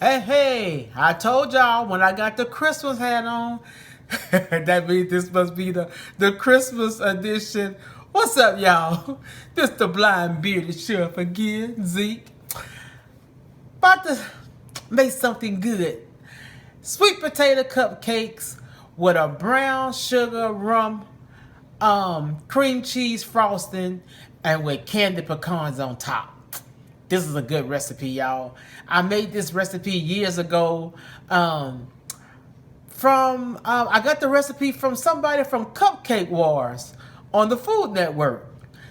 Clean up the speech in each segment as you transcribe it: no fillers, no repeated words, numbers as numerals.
Hey, I told y'all when I got the Christmas hat on, that means this must be the Christmas edition. What's up, y'all? This the blind bearded chef again, Zeke. About to make something good. Sweet potato cupcakes with a brown sugar rum cream cheese frosting and with candied pecans on top. This is a good recipe, y'all. I made this recipe years ago. I got the recipe from somebody from Cupcake Wars on the Food Network.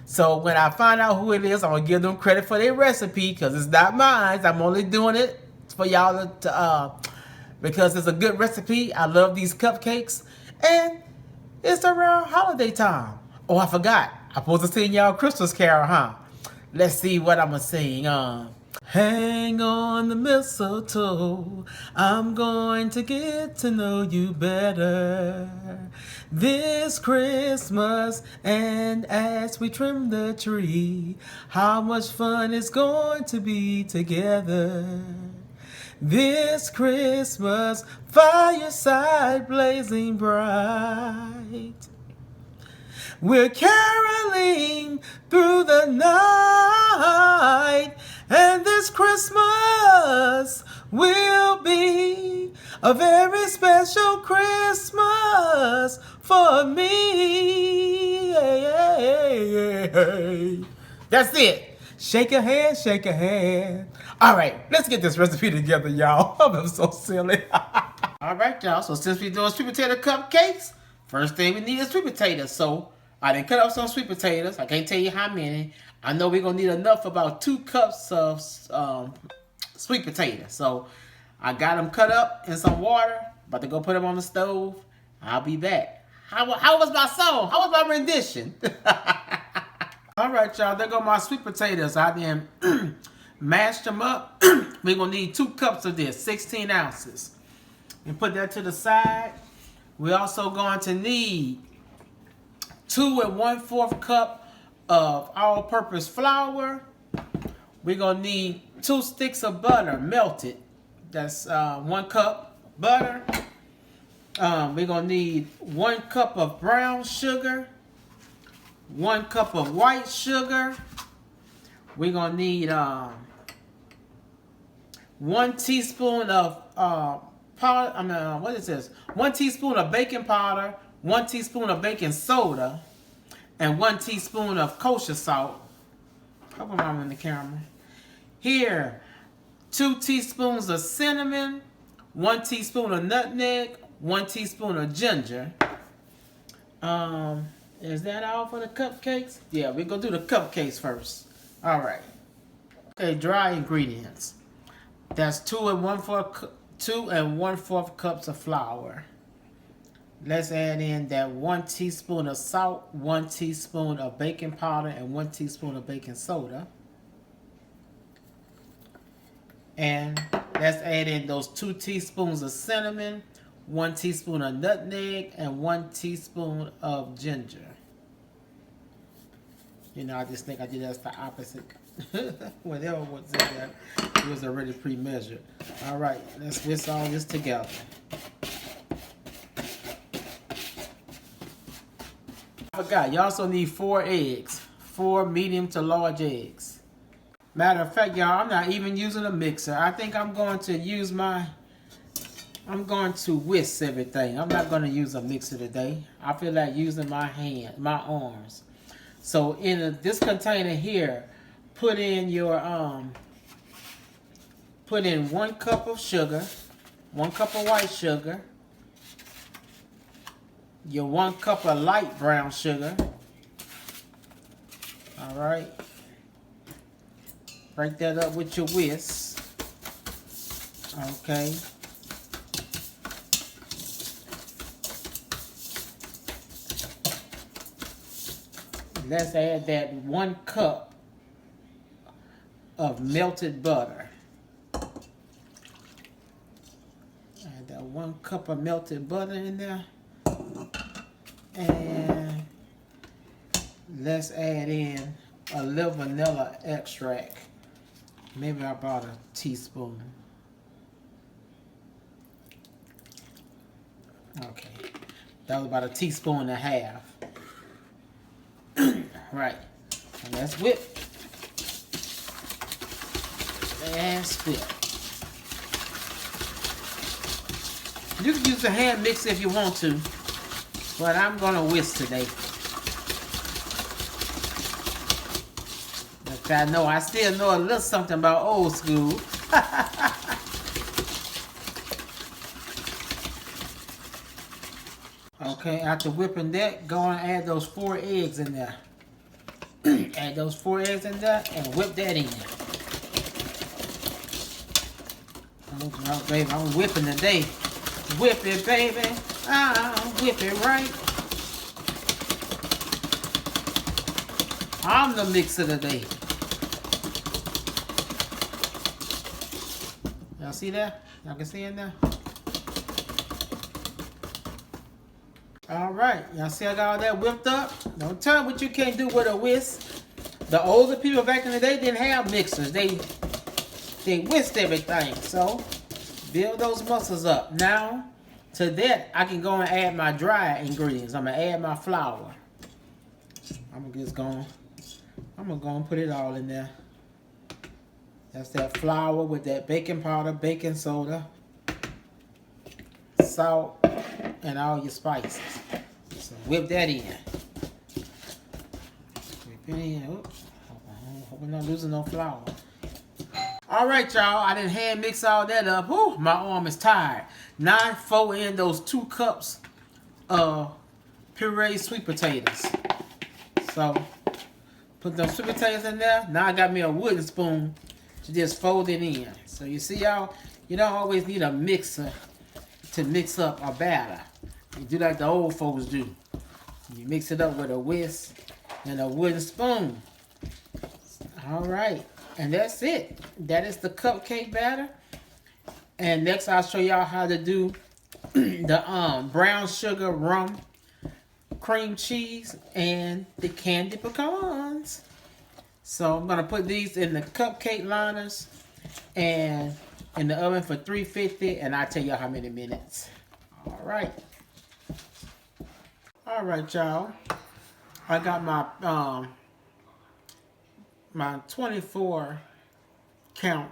So when I find out who it is, I'm gonna give them credit for their recipe because it's not mine. I'm only doing it for y'all to because it's a good recipe. I love these cupcakes, and it's around holiday time. Oh, I forgot. I'm supposed to sing y'all Christmas Carol, huh? Let's see what I'm gonna sing. Hang on the mistletoe, I'm going to get to know you better this Christmas. And as we trim the tree, how much fun it's going to be together this Christmas, fireside blazing bright. We're caroling through the night, and this Christmas will be a very special Christmas for me. That's it. Shake a hand, shake a hand. All right, let's get this recipe together, y'all. I'm so silly. All right, y'all. So since we're doing sweet potato cupcakes, first thing we need is sweet potatoes. So I didn't cut up some sweet potatoes. I can't tell you how many. I know we're going to need enough for about 2 cups of sweet potatoes. So I got them cut up in some water. About to go put them on the stove. I'll be back. How was my song? How was my rendition? All right, y'all. There go my sweet potatoes. I then mashed them up. We're going to need 2 cups of this, 16 ounces. And put that to the side. We're also going to need 2 1/4 cup of all-purpose flour. We're gonna need 2 sticks of butter melted. That's 1 cup butter. We're gonna need 1 cup of brown sugar, 1 cup of white sugar. We're gonna need 1 teaspoon of powder. What is this? 1 teaspoon of baking powder, 1 teaspoon of baking soda, and 1 teaspoon of kosher salt. Hope I'm on the camera. Here, 2 teaspoons of cinnamon, 1 teaspoon of nutmeg, 1 teaspoon of ginger. Is that all for the cupcakes? Yeah, we're gonna do the cupcakes first. All right. Okay, dry ingredients. That's 2 1/4 cups of flour. Let's add in that 1 teaspoon of salt, 1 teaspoon of baking powder, and 1 teaspoon of baking soda. And let's add in those 2 teaspoons of cinnamon, 1 teaspoon of nutmeg, and 1 teaspoon of ginger. You know, I just think I did that's the opposite. Whatever was in there, it was already pre-measured. All right, let's whisk all this together. I forgot, you also need 4 eggs. 4 medium to large eggs. Matter of fact, y'all, I'm not even using a mixer. I think I'm going to whisk everything. I'm not going to use a mixer today. I feel like using my arms. So in this container here, put in 1 cup of sugar, 1 cup of white sugar, your 1 cup of light brown sugar. All right. Break that up with your whisk. Okay. Let's add that 1 cup of melted butter. Add that 1 cup of melted butter in there. And let's add in a little vanilla extract. Maybe I brought a teaspoon. Okay. That was about a teaspoon and a half. Right. And let's whip. Let's whip. You can use a hand mixer if you want to, but I'm gonna whisk today. But I still know a little something about old school. Okay, after whipping that, go and add those 4 eggs in there. Add those 4 eggs in there and whip that in. Oh, baby, I'm whipping today. Whip it, baby. Whip it right. I'm the mixer today. Y'all see that? Y'all can see it now? Alright, y'all see I got all that whipped up? Don't tell me what you can't do with a whisk. The older people back in the day didn't have mixers. They whisked everything. So, build those muscles up. Now, to that, I can go and add my dry ingredients. I'm going to add my flour. I'm going to go and put it all in there. That's that flour with that baking powder, baking soda, salt, and all your spices. So whip that in. Whip it in. Oops. Hope I'm not losing no flour. Alright, y'all. I didn't hand mix all that up. Whew, my arm is tired. Now I fold in those 2 cups of pureed sweet potatoes. So put those sweet potatoes in there. Now I got me a wooden spoon to just fold it in. So you see, y'all, you don't always need a mixer to mix up a batter. You do like the old folks do. You mix it up with a whisk and a wooden spoon. Alright, and that's it. That is the cupcake batter. And next I'll show y'all how to do the brown sugar rum cream cheese and the candy pecans. So I'm gonna put these in the cupcake liners and in the oven for 350, and I'll tell y'all how many minutes. Alright, y'all. I got my my 24 count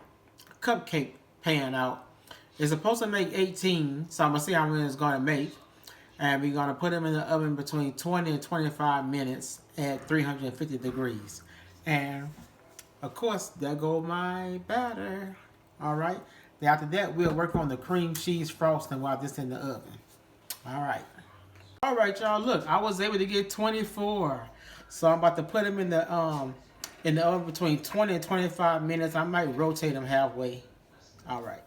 cupcake pan out. It's supposed to make 18, so I'm gonna see how many it's gonna make. And we're gonna put them in the oven between 20 and 25 minutes at 350 degrees. And of course, there goes my batter. Alright. After that, we'll work on the cream cheese frosting while this is in the oven. Alright. Alright, y'all. Look, I was able to get 24. So I'm about to put them in the oven between 20 and 25 minutes. I might rotate them halfway. Alright.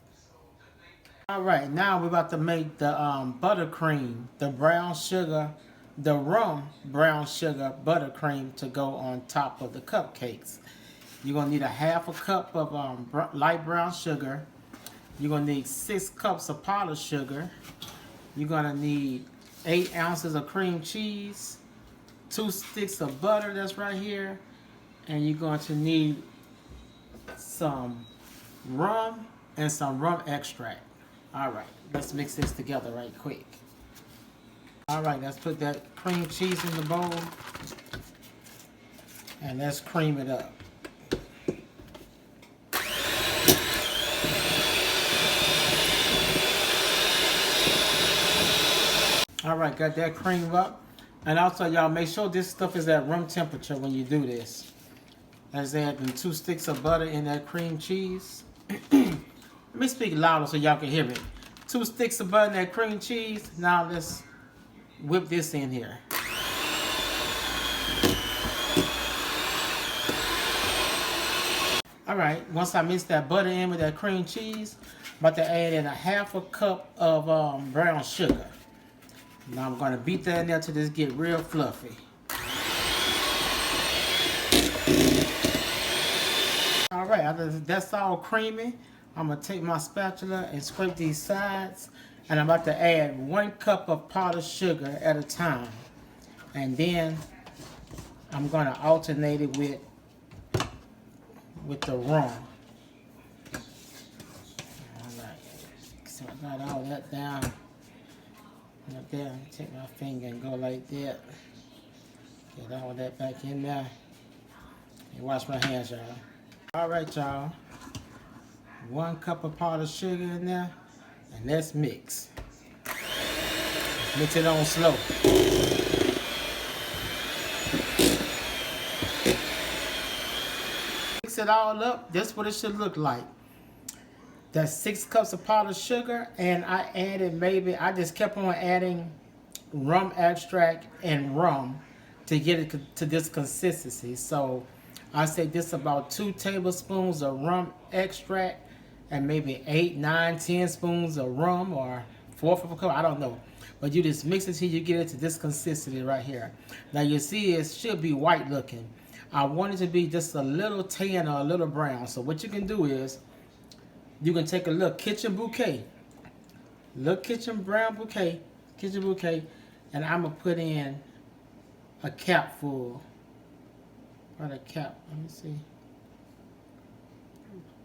Alright, now we're about to make the buttercream, the brown sugar, the rum brown sugar buttercream to go on top of the cupcakes. You're going to need a half a cup of light brown sugar. You're going to need 6 cups of powdered sugar. You're going to need 8 ounces of cream cheese, 2 sticks of butter that's right here, and you're going to need some rum and some rum extract. Alright, let's mix this together right quick. Alright, let's put that cream cheese in the bowl and let's cream it up. Alright, got that cream up. And also, y'all, make sure this stuff is at room temperature when you do this. Let's add 2 sticks of butter in that cream cheese. Let me speak louder so y'all can hear me. 2 sticks of butter in that cream cheese. Now let's whip this in here. Alright, once I mix that butter in with that cream cheese, I'm about to add in a half a cup of brown sugar. Now I'm going to beat that in there till this get real fluffy. Alright, after that's all creamy, I'm going to take my spatula and scrape these sides. And I'm about to add 1 cup of powdered sugar at a time. And then I'm going to alternate it with the rum. Alright, so I got all that down. Right there, take my finger and go like that. Get all that back in there. And wash my hands, y'all. All right, y'all. 1 cup of powdered sugar in there, and let's mix. Let's mix it on slow. Mix it all up. That's what it should look like. That's 6 cups of powdered sugar, and I added I just kept on adding rum extract and rum to get it to this consistency. So I say this about 2 tablespoons of rum extract and maybe 8, 9, 10 spoons of rum, or 1/4 of a cup, I don't know. But you just mix it till you get it to this consistency right here. Now you see it should be white looking. I want it to be just a little tan or a little brown. So what you can do is, you can take a little kitchen bouquet, kitchen bouquet, and I'm gonna put in a cap full. About a cap, let me see.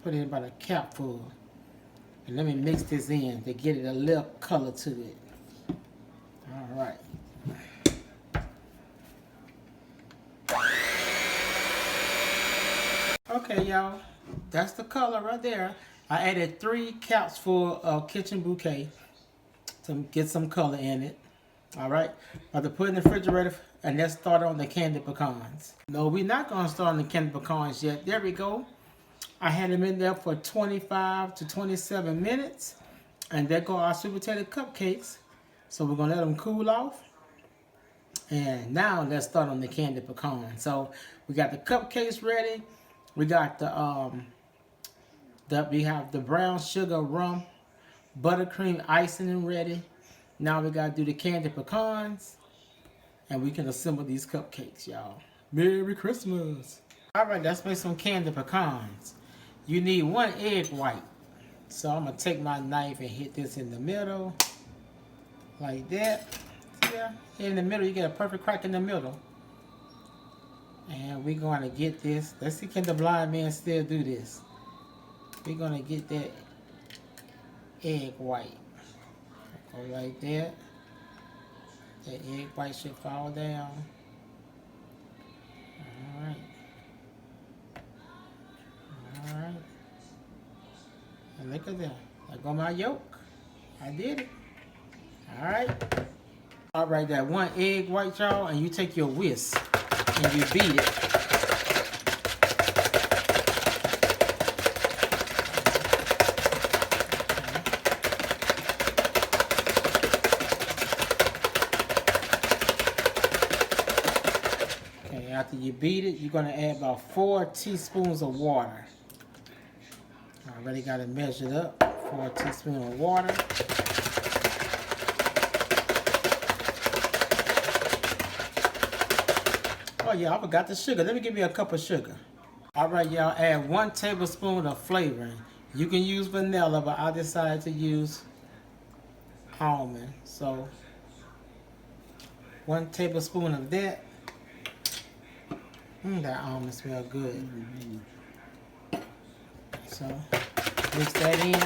Put in about a cap full. And let me mix this in to get it a little color to it. All right. Okay, y'all, that's the color right there. I added 3 caps full of kitchen bouquet to get some color in it. All right, I have to put it in the refrigerator, and let's start on the candied pecans. No, we're not gonna start on the candied pecans yet. There we go. I had them in there for 25 to 27 minutes, and there go our sweet potato cupcakes. So we're gonna let them cool off, and now let's start on the candied pecan. So we got the cupcakes ready. We got we have the brown sugar rum buttercream icing ready. Now we gotta do the candied pecans, and we can assemble these cupcakes, y'all. Merry Christmas! All right, let's make some candied pecans. You need 1 egg white. So I'm gonna take my knife and hit this in the middle, like that. Yeah, in the middle, you get a perfect crack in the middle. And we're gonna get this. Let's see, can the blind man still do this? We're gonna get that egg white. Go like that. The egg white should fall down. Alright. Alright. And look at that. There go my yolk. I did it. Alright. Alright, that 1 egg white, y'all, and you take your whisk and you beat it. After you beat it, you're going to add about 4 teaspoons of water. I already got it measured up. 4 teaspoons of water. Oh yeah, I forgot the sugar. Let me give you a cup of sugar. All right, y'all, add 1 tablespoon of flavoring. You can use vanilla, but I decided to use almond. So 1 tablespoon of that. That almond smells good. So mix that in.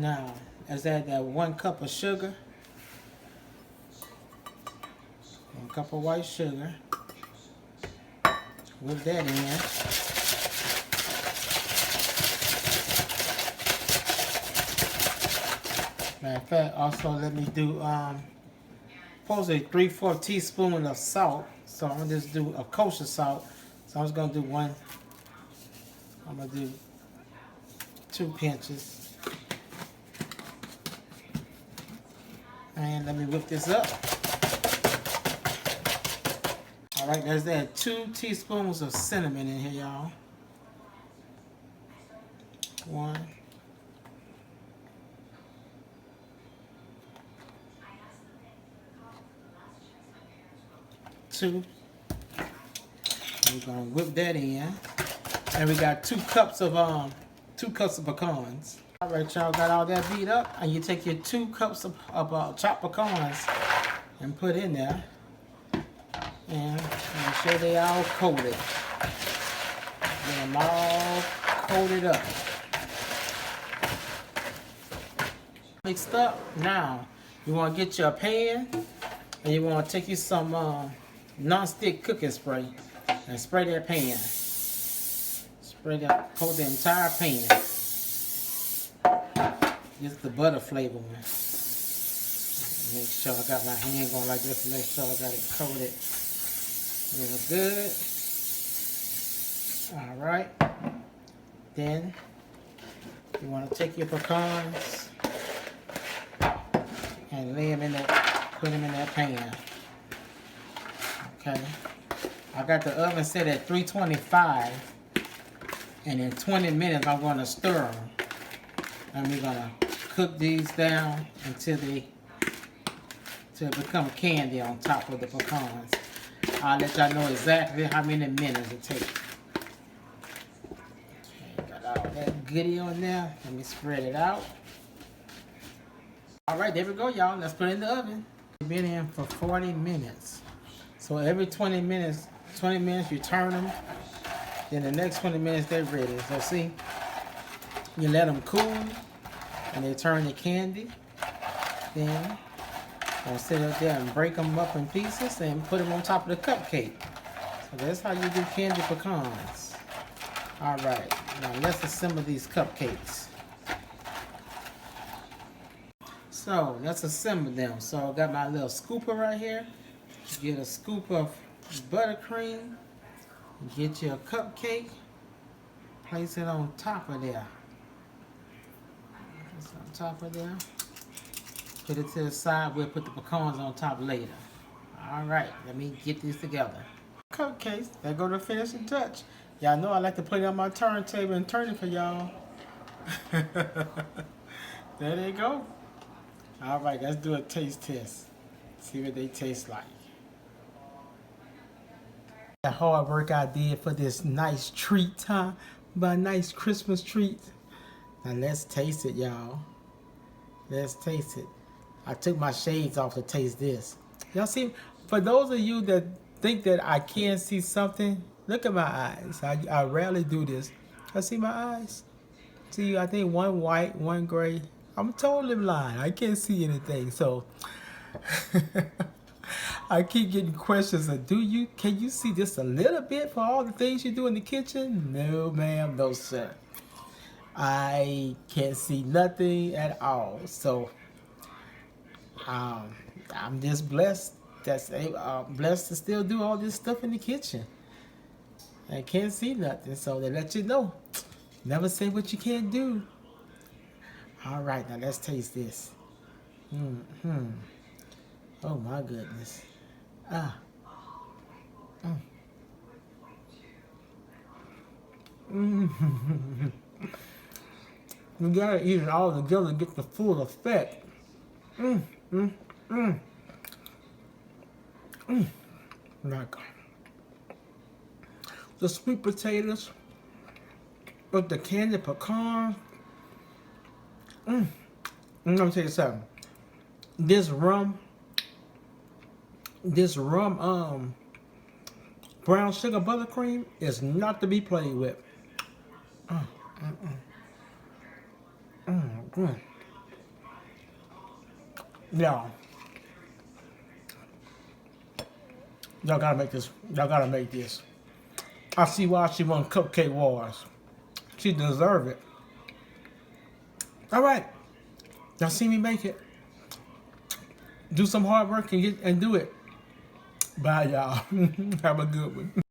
Now, let's add that 1 cup of sugar. 1 cup of white sugar. Whip that in. Matter of fact, also let me do supposedly 3/4 teaspoon of salt. So I'm gonna just do a kosher salt. So I'm just gonna do 1. I'm gonna do 2 pinches. And let me whip this up. All right, let's add 2 teaspoons of cinnamon in here, y'all. 1. 2. We're gonna whip that in, and we got 2 cups of pecans. All right, y'all, got all that beat up, and you take your 2 cups of chopped pecans and put in there, and make sure they all coated. Get them all hold it up. Mixed up. Now, you want to get your pan, and you want to take you some non-stick cooking spray, and spray that pan. Spray that, coat the entire pan. Get the butter flavor one. Make sure I got my hand going like this. Make sure I got it coated real good. All right. Then you want to take your pecans and lay them in that, put them in that pan. Okay. I got the oven set at 325, and in 20 minutes I'm going to stir them, and we're going to cook these down until they become candy on top of the pecans. I'll let y'all know exactly how many minutes it takes. Okay, got all that goodie on there. Let me spread it out. All right, there we go, y'all. Let's put it in the oven. We've been in for 40 minutes. So every 20 minutes you turn them. Then the next 20 minutes they're ready. So see, you let them cool, and they turn to candy. Then I'll sit up there and break them up in pieces and put them on top of the cupcake. So that's how you do candy pecans. All right, now let's assemble these cupcakes. So let's assemble them. So I got my little scooper right here. Get a scoop of buttercream. Get your cupcake. Place it on top of there. Place it on top of there. Put it to the side. We'll put the pecans on top later. All right, let me get these together. Cupcakes, there go the finishing touch. Y'all know I like to put it on my turntable and turn it for y'all. There they go. All right, let's do a taste test. See what they taste like. The hard work I did for this nice treat, huh? My nice Christmas treat. Now let's taste it, y'all. Let's taste it. I took my shades off to taste this. Y'all see, for those of you that think that I can't see something, look at my eyes. I rarely do this. I see my eyes. See, I think one white, one gray. I'm totally blind. I can't see anything. So I keep getting questions of, can you see just a little bit for all the things you do in the kitchen? No, ma'am, no, sir. I can't see nothing at all. So I'm just blessed. Blessed to still do all this stuff in the kitchen. I can't see nothing, so they let you know. Never say what you can't do. All right, now let's taste this. Oh my goodness. You gotta eat it all together to get the full effect. Like the sweet potatoes with the candy pecan. Let me tell you something. This rum brown sugar buttercream is not to be played with. Y'all gotta make this. Y'all gotta make this. I see why she won Cupcake Wars. She deserve it. All right, y'all see me make it. Do some hard work and do it. Bye, y'all. Have a good one.